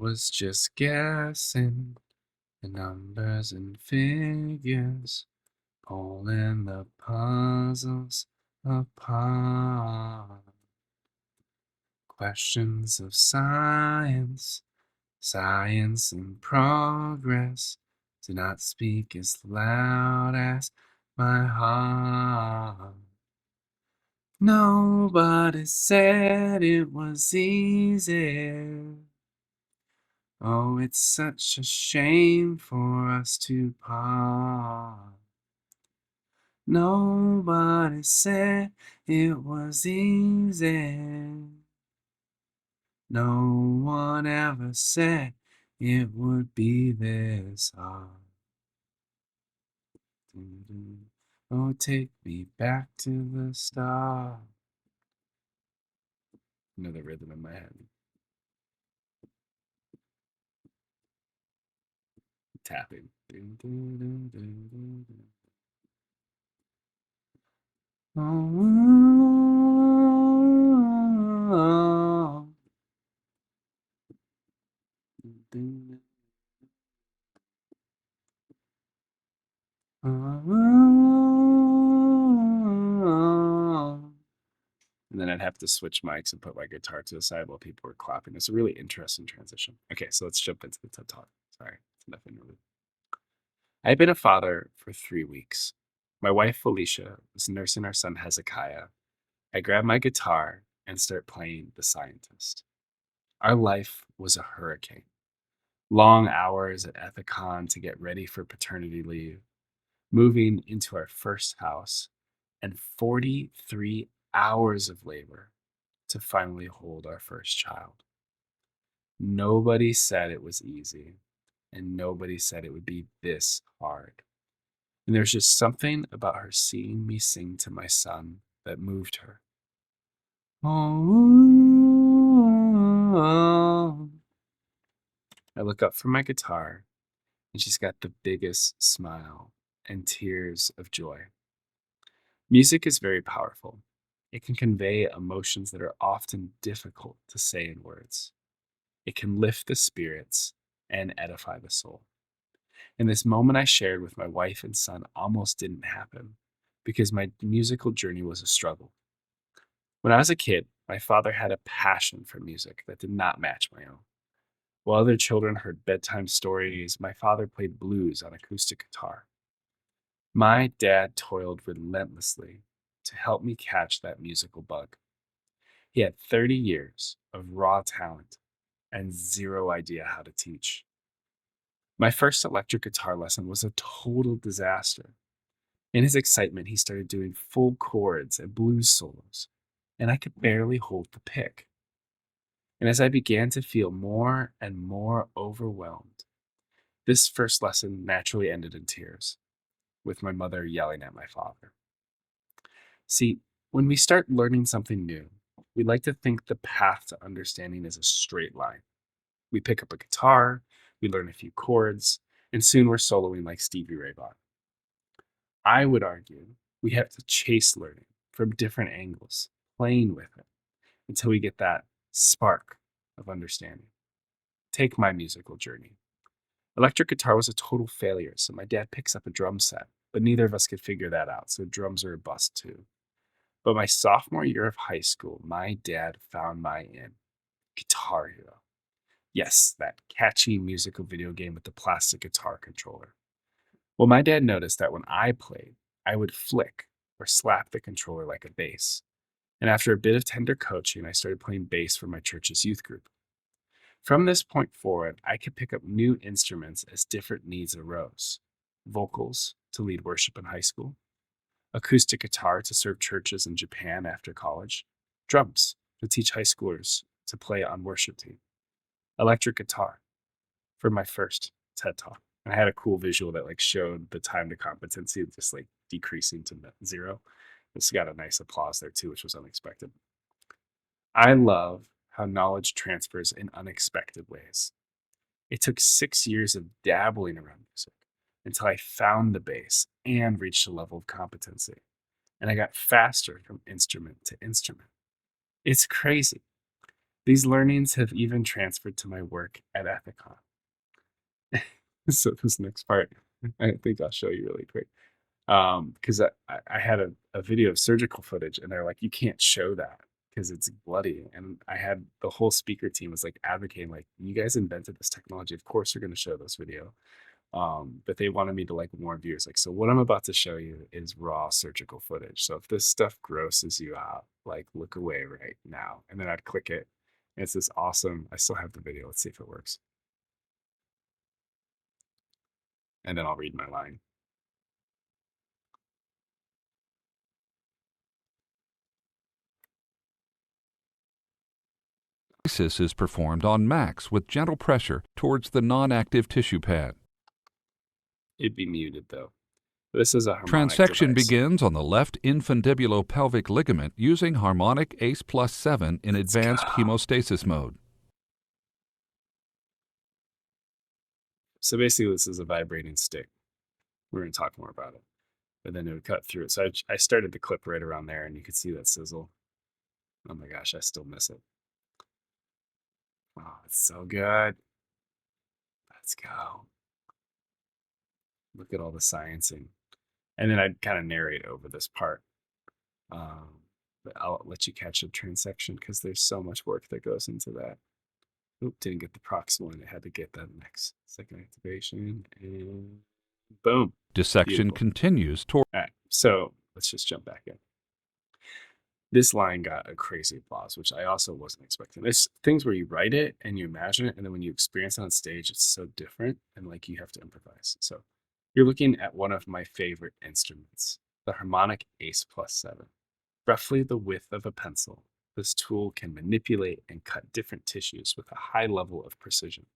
was just guessing the numbers and figures, pulling the puzzles apart. Questions of science, science and progress, do not speak as loud as my heart. Nobody said it was easy. Oh, it's such a shame for us to part. Nobody said it was easy. No one ever said it would be this hard. Oh, take me back to the start. Another rhythm in my head. Tapping. Oh, and then I'd have to switch mics and put my guitar to the side while people were clapping. It's a really interesting transition. Okay, so let's jump into the TED Talk. Sorry, it's nothing really. I had been a father for 3 weeks. My wife, Felicia, was nursing our son, Hezekiah. I grabbed my guitar and started playing The Scientist. Our life was a hurricane. Long hours at Ethicon to get ready for paternity leave, moving into our first house, and 43 hours of labor to finally hold our first child. Nobody said it was easy, and nobody said it would be this hard. And there's just something about her seeing me sing to my son that moved her. Oh, I look up from my guitar, and she's got the biggest smile and tears of joy. Music is very powerful. It can convey emotions that are often difficult to say in words. It can lift the spirits and edify the soul. And this moment I shared with my wife and son almost didn't happen because my musical journey was a struggle. When I was a kid, my father had a passion for music that did not match my own. While other children heard bedtime stories, my father played blues on acoustic guitar. My dad toiled relentlessly to help me catch that musical bug. He had 30 years of raw talent and zero idea how to teach. My first electric guitar lesson was a total disaster. In his excitement, he started doing full chords and blues solos, and I could barely hold the pick. And as I began to feel more and more overwhelmed, this first lesson naturally ended in tears, with my mother yelling at my father. See, when we start learning something new, we like to think the path to understanding is a straight line. We pick up a guitar, we learn a few chords, and soon we're soloing like Stevie Ray Vaughan. I would argue we have to chase learning from different angles, playing with it, until we get that spark of understanding. Take my musical journey. Electric guitar was a total failure, so my dad picks up a drum set, but neither of us could figure that out, so drums are a bust too. But my sophomore year of high school, my dad found my in. Guitar Hero. Yes, that catchy musical video game with the plastic guitar controller. Well, my dad noticed that when I played, I would flick or slap the controller like a bass. And after a bit of tender coaching, I started playing bass for my church's youth group. From this point forward, I could pick up new instruments as different needs arose. Vocals to lead worship in high school, acoustic guitar to serve churches in Japan after college, drums to teach high schoolers to play on worship team, electric guitar for my first TED Talk. And I had a cool visual that showed the time to competency just decreasing to zero. It's got a nice applause there too, which was unexpected. I love how knowledge transfers in unexpected ways. It took 6 years of dabbling around music until I found the bass and reached a level of competency. And I got faster from instrument to instrument. It's crazy. These learnings have even transferred to my work at Ethicon. So this next part, I think I'll show you really quick. Because I had a video of surgical footage, and they're like, you can't show that because it's bloody. And I had the whole speaker team was like advocating, like, you guys invented this technology. Of course, you're going to show this video. But they wanted me to like warn viewers, like, so what I'm about to show you is raw surgical footage. So if this stuff grosses you out, like, look away right now. And then I'd click it. And it's this awesome. I still have the video. Let's see if it works. And then I'll read my line. Is performed on max with gentle pressure towards the non-active tissue pad. It'd be muted though. This is a harmonic Transection device. begins on the left infundibulopelvic ligament using Harmonic ACE Plus 7 in advanced hemostasis mode. So basically, this is a vibrating stick. We're going to talk more about it. But then it would cut through it. So I started the clip right around there, and you could see that sizzle. Oh my gosh, I still miss it. Oh, it's so good. Let's go. Look at all the sciencing. And then I'd kind of narrate over this part. But I'll let you catch a transection because there's so much work that goes into that. Oop, didn't get the proximal, and it had to get that next. Second activation, and boom. Dissection Beautiful. continues toward. All right, so let's just jump back in. This line got a crazy applause, which I also wasn't expecting. There's things where you write it and you imagine it, and then when you experience it on stage, it's so different, and like you have to improvise. So you're looking at one of my favorite instruments, the Harmonic ACE Plus 7. Roughly the width of a pencil, this tool can manipulate and cut different tissues with a high level of precision.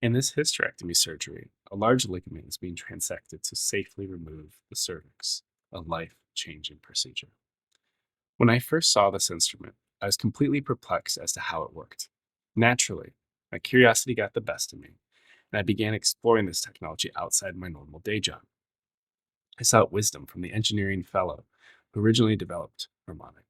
In this hysterectomy surgery, a large ligament is being transected to safely remove the cervix, a life-changing procedure. When I first saw this instrument, I was completely perplexed as to how it worked. Naturally, my curiosity got the best of me, and I began exploring this technology outside my normal day job. I sought wisdom from the engineering fellow who originally developed Harmonic.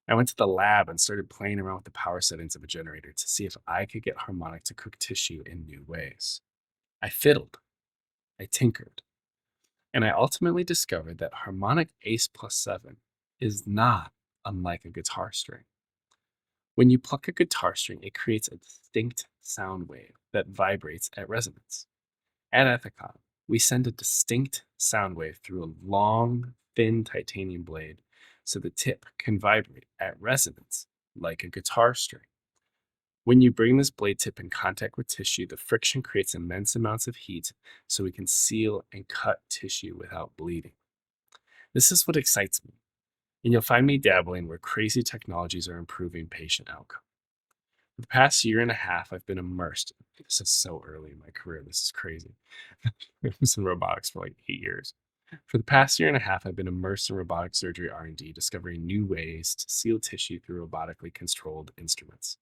I went to the lab and started playing around with the power settings of a generator to see if I could get Harmonic to cook tissue in new ways. I fiddled, I tinkered, and I ultimately discovered that Harmonic ACE Plus 7 is not unlike a guitar string. When you pluck a guitar string, it creates a distinct sound wave that vibrates at resonance. At Ethicon, we send a distinct sound wave through a long, thin titanium blade so the tip can vibrate at resonance like a guitar string. When you bring this blade tip in contact with tissue, the friction creates immense amounts of heat so we can seal and cut tissue without bleeding. This is what excites me, and you'll find me dabbling where crazy technologies are improving patient outcome. For the past year and a half, I've been immersed. This is so early in my career. This is crazy. I've been in robotics for like 8 years. For the past year and a half, I've been immersed in robotic surgery R&D, discovering new ways to seal tissue through robotically controlled instruments.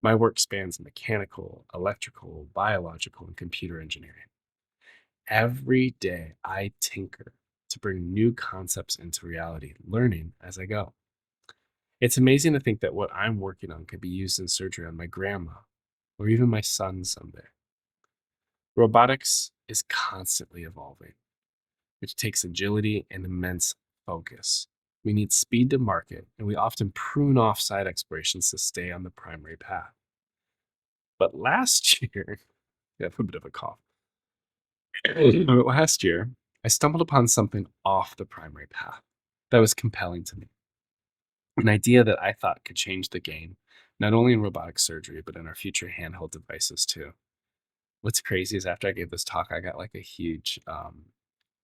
My work spans mechanical, electrical, biological, and computer engineering. Every day, I tinker to bring new concepts into reality, learning as I go. It's amazing to think that what I'm working on could be used in surgery on my grandma or even my son someday. Robotics is constantly evolving, which takes agility and immense focus. We need speed to market, and we often prune off side explorations to stay on the primary path. But last year, I have a bit of a cough. But last year, I stumbled upon something off the primary path that was compelling to me. An idea that I thought could change the game, not only in robotic surgery, but in our future handheld devices too. What's crazy is after I gave this talk, I got like a huge,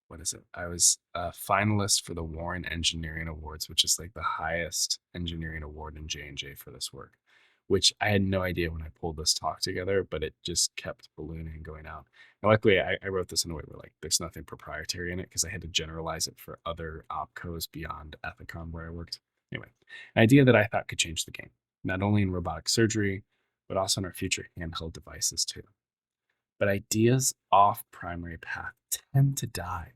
what is it? I was a finalist for the Warren Engineering Awards, which is like the highest engineering award in J&J for this work, which I had no idea when I pulled this talk together, but it just kept ballooning and going out. And luckily, I wrote this in a way where like there's nothing proprietary in it because I had to generalize it for other opcos beyond Ethicon where I worked. Anyway, an idea that I thought could change the game, not only in robotic surgery, but also in our future handheld devices too. But ideas off primary path tend to die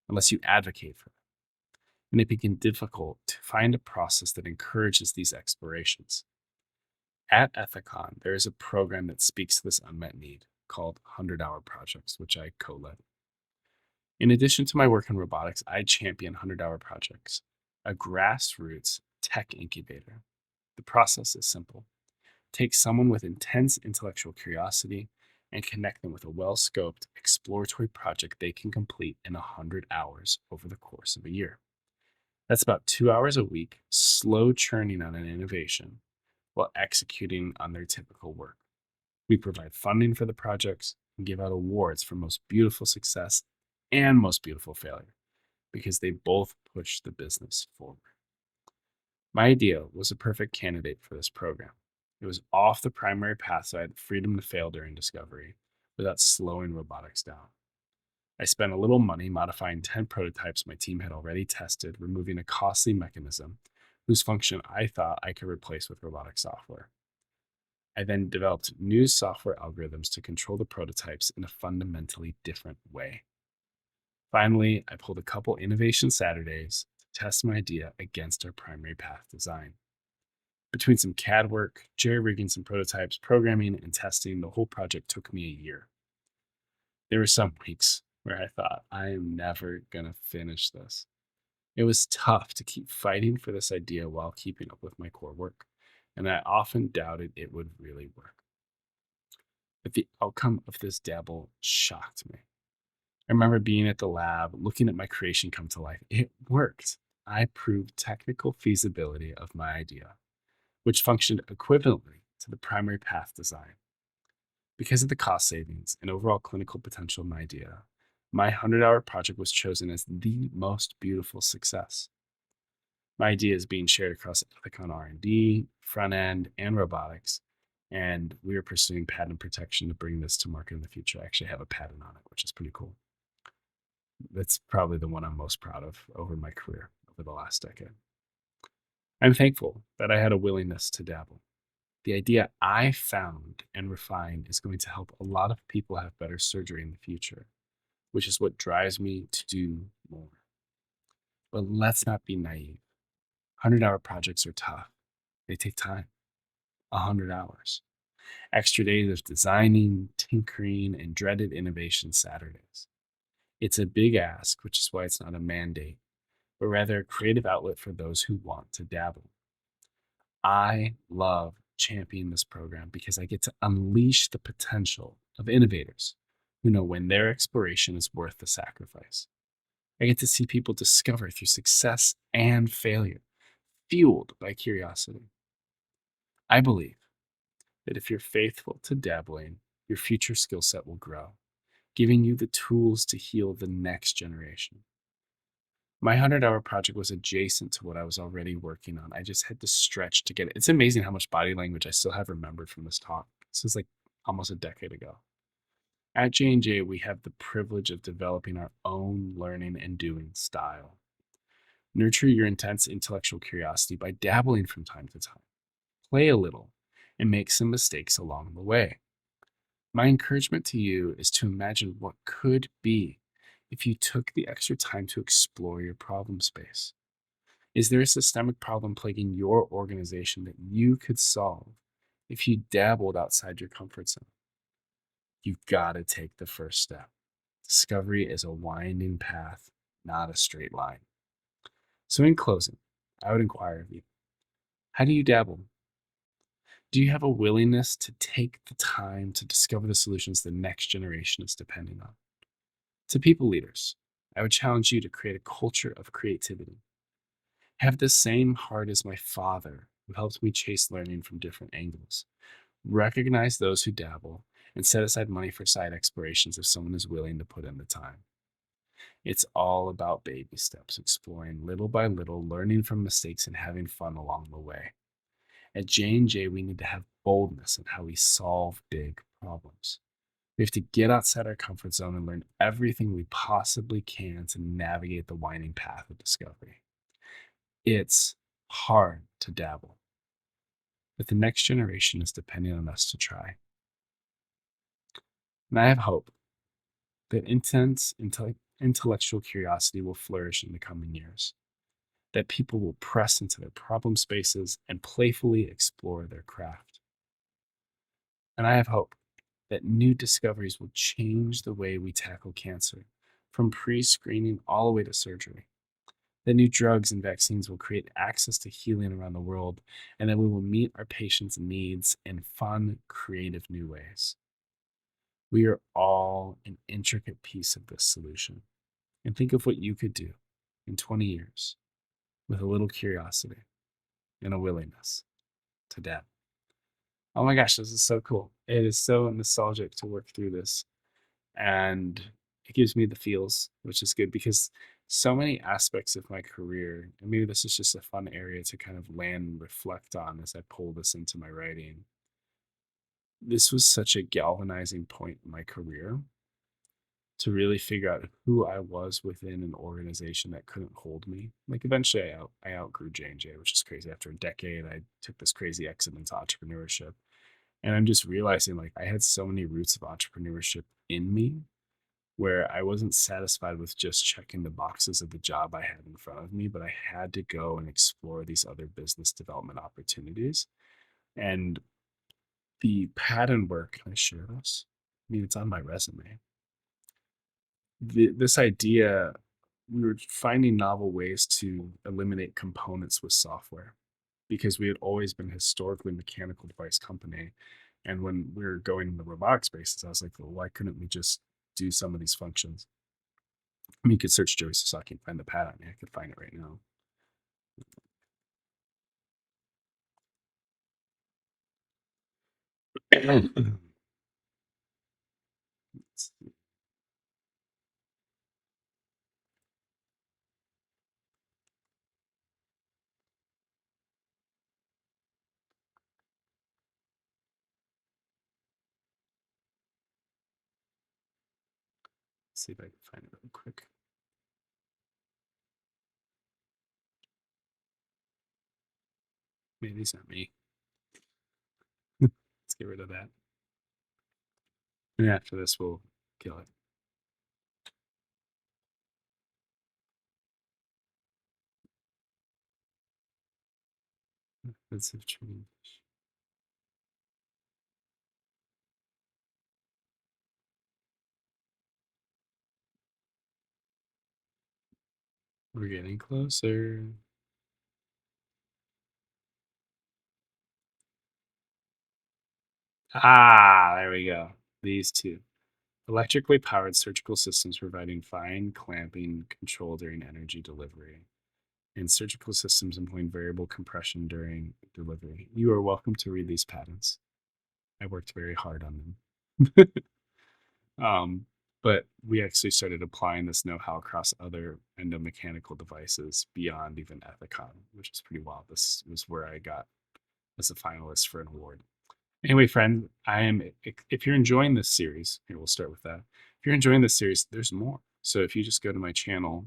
unless you advocate for them. And it became difficult to find a process that encourages these explorations. At Ethicon, there is a program that speaks to this unmet need called 100-Hour Projects, which I co led. In addition to my work in robotics, I champion 100-Hour Projects, a grassroots tech incubator. The process is simple: take someone with intense intellectual curiosity and connect them with a well scoped exploratory project they can complete in 100 hours over the course of a year. That's about 2 hours a week, slow churning on an innovation while executing on their typical work. We provide funding for the projects and give out awards for most beautiful success and most beautiful failure because they both push the business forward. My idea was a perfect candidate for this program. It was off the primary path, so I had the freedom to fail during discovery without slowing robotics down. I spent a little money modifying 10 prototypes my team had already tested, removing a costly mechanism whose function I thought I could replace with robotic software. I then developed new software algorithms to control the prototypes in a fundamentally different way. Finally, I pulled a couple innovation Saturdays to test my idea against our primary path design. Between some CAD work, jerry rigging some prototypes, programming, and testing, the whole project took me a year. There were some weeks where I thought, I am never going to finish this. It was tough to keep fighting for this idea while keeping up with my core work, and I often doubted it would really work. But the outcome of this dabble shocked me. I remember being at the lab, looking at my creation come to life. It worked. I proved technical feasibility of my idea, which functioned equivalently to the primary path design. Because of the cost savings and overall clinical potential of my idea, my 100-hour project was chosen as the most beautiful success. My idea is being shared across Ethicon R&D, front end, and robotics, and we are pursuing patent protection to bring this to market in the future. I actually have a patent on it, which is pretty cool. That's probably the one I'm most proud of over my career over the last decade. I'm thankful that I had a willingness to dabble. The idea I found and refined is going to help a lot of people have better surgery in the future, which is what drives me to do more. But let's not be naive. 100-hour projects are tough. They take time. 100 hours. Extra days of designing, tinkering, and dreaded innovation Saturdays. It's a big ask, which is why it's not a mandate, but rather a creative outlet for those who want to dabble. I love championing this program because I get to unleash the potential of innovators who know when their exploration is worth the sacrifice. I get to see people discover through success and failure, fueled by curiosity. I believe that if you're faithful to dabbling, your future skill set will grow, giving you the tools to heal the next generation. My 100-hour project was adjacent to what I was already working on. I just had to stretch to get it. It's amazing how much body language I still have remembered from this talk. This was like almost a decade ago. At J&J, we have the privilege of developing our own learning and doing style. Nurture your intense intellectual curiosity by dabbling from time to time. Play a little and make some mistakes along the way. My encouragement to you is to imagine what could be if you took the extra time to explore your problem space. Is there a systemic problem plaguing your organization that you could solve if you dabbled outside your comfort zone? You've got to take the first step. Discovery is a winding path, not a straight line. So, in closing, I would inquire of you, how do you dabble? Do you have a willingness to take the time to discover the solutions the next generation is depending on? To people leaders, I would challenge you to create a culture of creativity. Have the same heart as my father, who helped me chase learning from different angles. Recognize those who dabble and set aside money for side explorations if someone is willing to put in the time. It's all about baby steps, exploring little by little, learning from mistakes, and having fun along the way. At J&J, we need to have boldness in how we solve big problems. We have to get outside our comfort zone and learn everything we possibly can to navigate the winding path of discovery. It's hard to dabble, but the next generation is depending on us to try. And I have hope that intense intellectual curiosity will flourish in the coming years, that people will press into their problem spaces and playfully explore their craft. And I have hope that new discoveries will change the way we tackle cancer, from pre screening all the way to surgery. That new drugs and vaccines will create access to healing around the world, and that we will meet our patients' needs in fun, creative new ways. We are all an intricate piece of this solution. And think of what you could do in 20 years with a little curiosity and a willingness to dab. Oh my gosh, this is so cool. It is so nostalgic to work through this. And it gives me the feels, which is good because so many aspects of my career, and maybe this is just a fun area to kind of land and reflect on as I pull this into my writing. This was such a galvanizing point in my career to really figure out who I was within an organization that couldn't hold me. Like eventually I outgrew J&J, which is crazy. After a decade, I took this crazy exit into entrepreneurship. And I'm just realizing like I had so many roots of entrepreneurship in me where I wasn't satisfied with just checking the boxes of the job I had in front of me, but I had to go and explore these other business development opportunities. And the pattern work, can I share this? I mean, it's on my resume. This idea, we were finding novel ways to eliminate components with software because we had always been historically mechanical device company. And when we were going in the robotic spaces, I was like, well, why couldn't we just do some of these functions? I mean, you could search Joey Sasaki and find the pattern. I could find it right now. Let's see if I can find it real quick. Maybe it's not me. Let's get rid of that. And after this, we'll kill it. Let's have training. We're getting closer. Ah, there we go. These two. Electrically powered surgical systems providing fine clamping control during energy delivery, and surgical systems employing variable compression during delivery. You are welcome to read these patents. I worked very hard on them. um, but we actually started applying this know-how across other endomechanical devices beyond even Ethicon, which is pretty wild. This was where I got as a finalist for an award. Anyway, friend, if you're enjoying this series, here we'll start with that. If you're enjoying this series, there's more. So if you just go to my channel,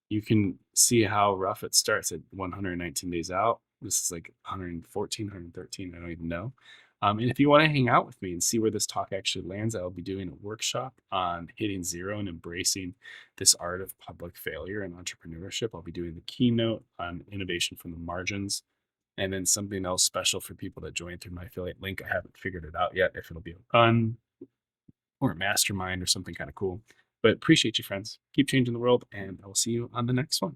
you can see how rough it starts at 119 days out. This is like 114, 113, I don't even know. And if you want to hang out with me and see where this talk actually lands, I'll be doing a workshop on hitting zero and embracing this art of public failure and entrepreneurship. I'll be doing the keynote on innovation from the margins, and then something else special for people that join through my affiliate link. I haven't figured it out yet if it'll be a fun or a mastermind or something kind of cool. But appreciate you, friends. Keep changing the world, and I will see you on the next one.